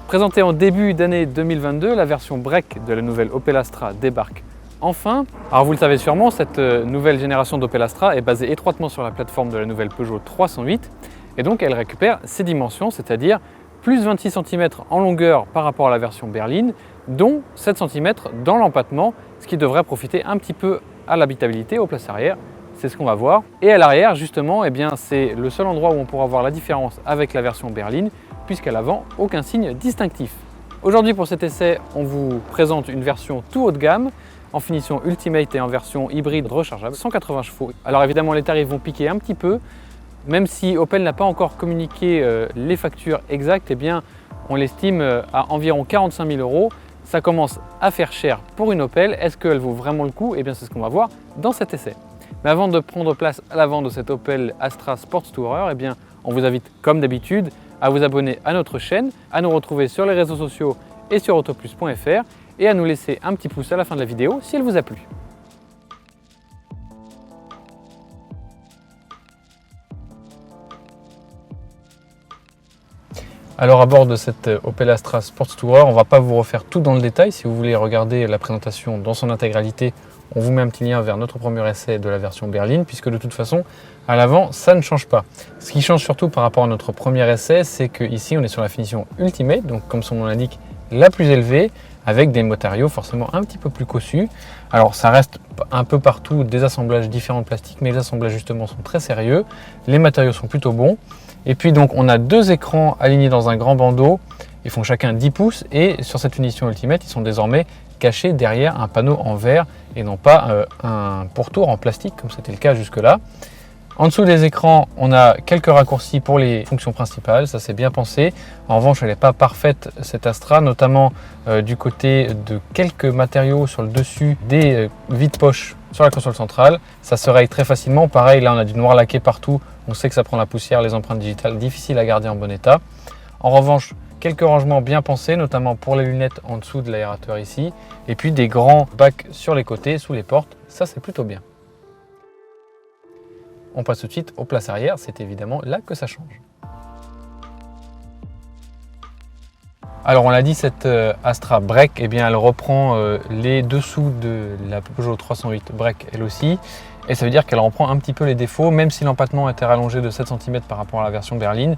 Présentée en début d'année 2022, la version break de la nouvelle Opel Astra débarque enfin. Alors vous le savez sûrement, cette nouvelle génération d'Opel Astra est basée étroitement sur la plateforme de la nouvelle Peugeot 308 et donc elle récupère ses dimensions, c'est-à-dire plus 26 cm en longueur par rapport à la version berline, dont 7 cm dans l'empattement, ce qui devrait profiter un petit peu à l'habitabilité, aux places arrière. C'est ce qu'on va voir. Et à l'arrière, justement, c'est le seul endroit où on pourra voir la différence avec la version berline, puisqu'à l'avant, aucun signe distinctif. Aujourd'hui, pour cet essai, on vous présente une version tout haut de gamme, en finition Ultimate et en version hybride rechargeable, 180 chevaux. Alors évidemment, les tarifs vont piquer un petit peu, même si Opel n'a pas encore communiqué les factures exactes, eh bien, on l'estime à environ 45 000 €. Ça commence à faire cher pour une Opel. Est-ce qu'elle vaut vraiment le coup? Eh bien, c'est ce qu'on va voir dans cet essai. Mais avant de prendre place à l'avant de cette Opel Astra Sport Tourer, eh bien, on vous invite, comme d'habitude, à vous abonner à notre chaîne, à nous retrouver sur les réseaux sociaux et sur autoplus.fr et à nous laisser un petit pouce à la fin de la vidéo si elle vous a plu. Alors à bord de cette Opel Astra Sport Tourer, on ne va pas vous refaire tout dans le détail. Si vous voulez regarder la présentation dans son intégralité, on vous met un petit lien vers notre premier essai de la version berline, puisque de toute façon, à l'avant, ça ne change pas. Ce qui change surtout par rapport à notre premier essai, c'est qu'ici, on est sur la finition Ultimate, donc comme son nom l'indique, la plus élevée, avec des matériaux forcément un petit peu plus cossus. Alors ça reste un peu partout des assemblages différents de plastique, mais les assemblages justement sont très sérieux, les matériaux sont plutôt bons. Et puis donc on a deux écrans alignés dans un grand bandeau, ils font chacun 10 pouces et sur cette finition Ultimate, ils sont désormais cachés derrière un panneau en verre et non pas un pourtour en plastique comme c'était le cas jusque-là. En dessous des écrans, on a quelques raccourcis pour les fonctions principales, ça c'est bien pensé. En revanche, elle n'est pas parfaite cette Astra, notamment du côté de quelques matériaux sur le dessus des vides-poches sur la console centrale. Ça se raye très facilement. Pareil, là on a du noir laqué partout, on sait que ça prend la poussière, les empreintes digitales, difficiles à garder en bon état. En revanche, quelques rangements bien pensés, notamment pour les lunettes en dessous de l'aérateur ici. Et puis des grands bacs sur les côtés, sous les portes, ça c'est plutôt bien. On passe tout de suite aux places arrière, c'est évidemment là que ça change. Alors on l'a dit, cette Astra Break, eh bien, elle reprend les dessous de la Peugeot 308 Break elle aussi. Et ça veut dire qu'elle reprend un petit peu les défauts, même si l'empattement était rallongé de 7 cm par rapport à la version berline.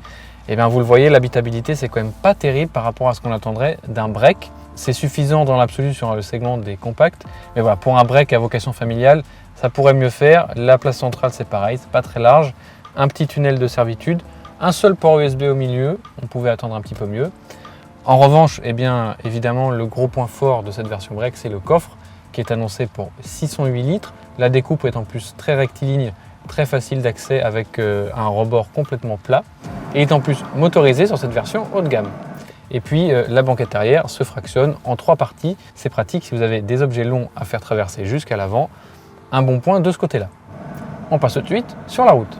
Eh bien, vous le voyez, l'habitabilité c'est quand même pas terrible par rapport à ce qu'on attendrait d'un break. C'est suffisant dans l'absolu sur le segment des compacts. Mais voilà, pour un break à vocation familiale, ça pourrait mieux faire. La place centrale c'est pareil, c'est pas très large. Un petit tunnel de servitude, un seul port USB au milieu, on pouvait attendre un petit peu mieux. En revanche, eh bien, évidemment, le gros point fort de cette version break, c'est le coffre qui est annoncé pour 608 litres. La découpe est en plus très rectiligne, très facile d'accès avec un rebord complètement plat. Et est en plus motorisé sur cette version haut de gamme. Et puis la banquette arrière se fractionne en 3 parties. C'est pratique si vous avez des objets longs à faire traverser jusqu'à l'avant. Un bon point de ce côté-là. On passe tout de suite sur la route.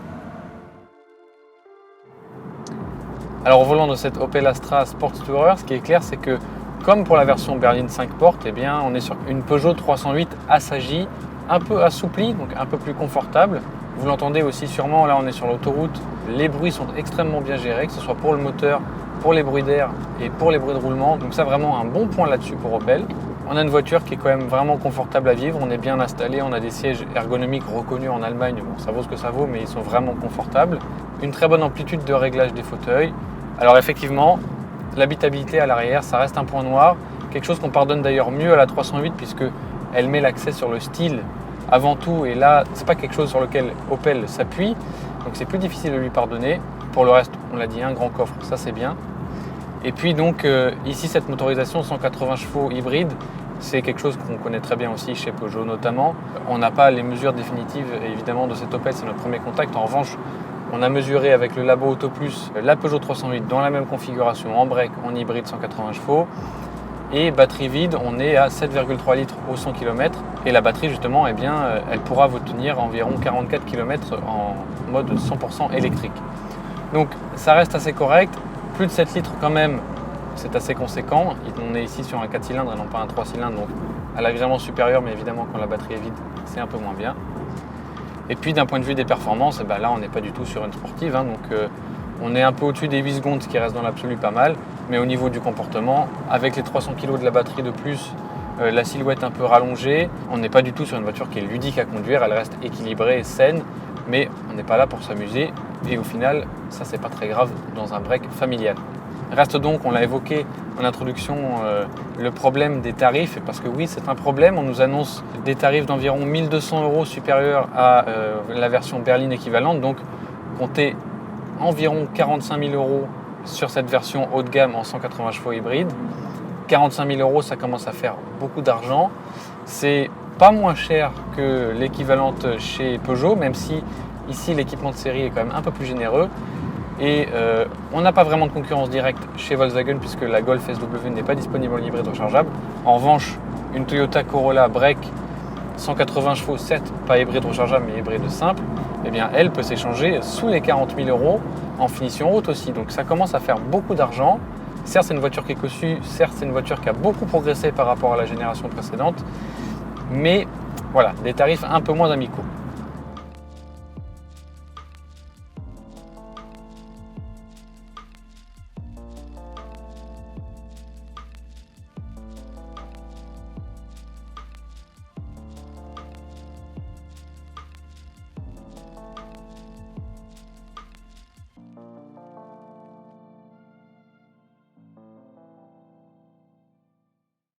Alors au volant de cette Opel Astra Sport Tourer, ce qui est clair, c'est que comme pour la version berline 5 portes, eh bien, on est sur une Peugeot 308 assagie, un peu assouplie, donc un peu plus confortable. Vous l'entendez aussi sûrement, là on est sur l'autoroute, les bruits sont extrêmement bien gérés, que ce soit pour le moteur, pour les bruits d'air et pour les bruits de roulement. Donc ça, vraiment un bon point là-dessus pour Opel. On a une voiture qui est quand même vraiment confortable à vivre, on est bien installé, on a des sièges ergonomiques reconnus en Allemagne, bon, ça vaut ce que ça vaut, mais ils sont vraiment confortables. Une très bonne amplitude de réglage des fauteuils. Alors effectivement, l'habitabilité à l'arrière, ça reste un point noir, quelque chose qu'on pardonne d'ailleurs mieux à la 308 puisque elle met l'accès sur le style avant tout, et là, c'est pas quelque chose sur lequel Opel s'appuie, donc c'est plus difficile de lui pardonner. Pour le reste, on l'a dit, un grand coffre, ça c'est bien. Et puis donc ici, cette motorisation 180 chevaux hybride, c'est quelque chose qu'on connaît très bien aussi chez Peugeot notamment. On n'a pas les mesures définitives évidemment de cette Opel, c'est notre premier contact. En revanche, on a mesuré avec le labo Autoplus la Peugeot 308 dans la même configuration, en break, en hybride 180 chevaux. Et batterie vide, on est à 7,3 litres au 100 km. Et la batterie justement, eh bien, elle pourra vous tenir environ 44 km en mode 100% électrique. Donc ça reste assez correct. Plus de 7 litres quand même, c'est assez conséquent. On est ici sur un 4 cylindres et non pas un 3 cylindres, donc à l'agrément supérieur, mais évidemment quand la batterie est vide, c'est un peu moins bien. Et puis d'un point de vue des performances, eh ben là on n'est pas du tout sur une sportive, hein, donc on est un peu au-dessus des 8 secondes, ce qui reste dans l'absolu pas mal. mais au niveau du comportement, avec les 300 kg de la batterie de plus, la silhouette un peu rallongée, on n'est pas du tout sur une voiture qui est ludique à conduire, elle reste équilibrée et saine, mais on n'est pas là pour s'amuser et au final, ça c'est pas très grave dans un break familial. Reste donc, on l'a évoqué en introduction, le problème des tarifs, et parce que oui, c'est un problème, on nous annonce des tarifs d'environ 1 200 € supérieurs à la version berline équivalente, donc comptez environ 45 000 € sur cette version haut de gamme en 180 chevaux hybride. 45 000 €, ça commence à faire beaucoup d'argent. C'est pas moins cher que l'équivalente chez Peugeot, même si ici l'équipement de série est quand même un peu plus généreux. Et on n'a pas vraiment de concurrence directe chez Volkswagen puisque la Golf SW n'est pas disponible en hybride rechargeable. En revanche, une Toyota Corolla Break 180 chevaux, certes pas hybride rechargeable mais hybride simple, eh bien elle peut s'échanger sous les 40 000 € en finition haute aussi. Donc ça commence à faire beaucoup d'argent. Certes, c'est une voiture qui est cossue, certes, c'est une voiture qui a beaucoup progressé par rapport à la génération précédente, mais voilà, des tarifs un peu moins amicaux.